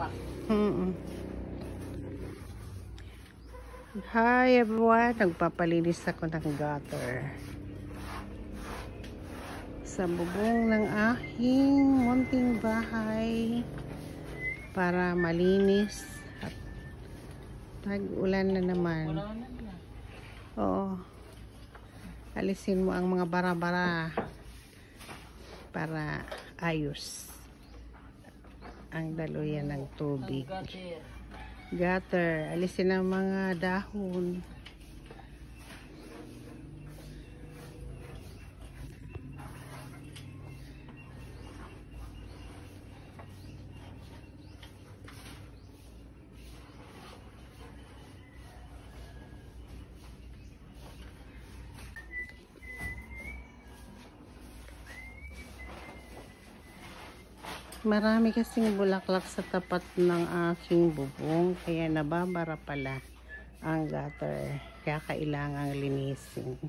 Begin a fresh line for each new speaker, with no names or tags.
pa.
Hi everyone, nagpapalinis ako ng gutter sa bubong ng aking munting bahay para malinis at tag-ulan na naman. Oo, alisin mo ang mga bara-bara para ayos ang daluyan ng tubig. Gutter, alisin ang mga dahon. Marami kasing bulaklak sa tapat ng aking bubong, kaya nababara pala ang gutter, kaya kailangang linisin.